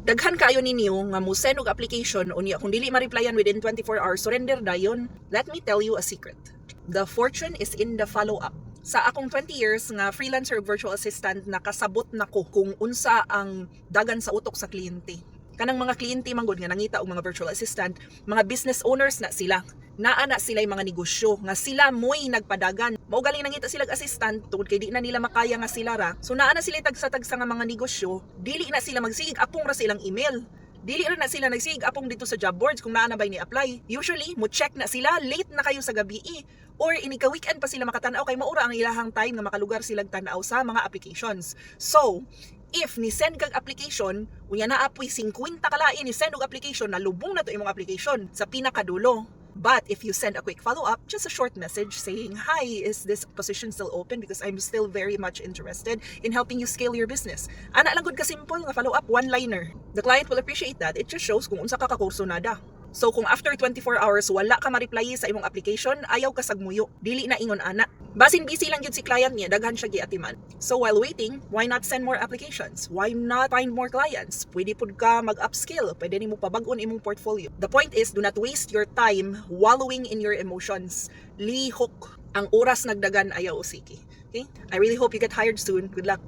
daghan kaayo ninyo nga mo send og application unya kung dili ma-replyan within 24 hours, surrender dayon. Let me tell you a secret. The fortune is in the follow-up. Sa akong 20 years nga freelancer virtual assistant, nakasabot nako kung unsa ang dagan sa utok sa kliyente. Kanang mga kliyente manggod nga nangita og mga virtual assistant, mga business owners na sila. Naa na sila mga negosyo nga sila mo'y nagpadagan. Mao galing nangita sila assistant tungod kay di na nila makaya nga sila ra. So naa na sila tagsa-tagsa nga mga negosyo, dili na sila magsigig apong ra silang email. Dili ra na sila nagsigig apong dito sa job boards kung naa na bay ni apply. Usually mo check na sila late na kayo sa gabi or ini ka weekend pa sila makatanaw kay maura ang ilahang time nga makalugar silang tanaw sa mga applications. So if ni send kag application, unya na apoy 50 kalain ni send og application, nalubong na to imong application sa pinakadulo. But if you send a quick follow-up, just a short message saying, "Hi, is this position still open? Because I'm still very much interested in helping you scale your business." Ana lang gud ka simple nga follow-up, one-liner. The client will appreciate that. It just shows kung unsa ka kakurso nada. So kung after 24 hours wala ka ma-reply sa imong application, ayaw ka sagmuyo. Dili na ingon ana. Basin busy lang yun si client niya, daghan siya giatiman. So while waiting, why not send more applications? Why not find more clients? Pwede pud ka mag-upskill, pwede nimo pabag-on imong portfolio. The point is, do not waste your time wallowing in your emotions. Lihok. Ang oras nagdagan ayaw usiki. Okay? I really hope you get hired soon. Good luck.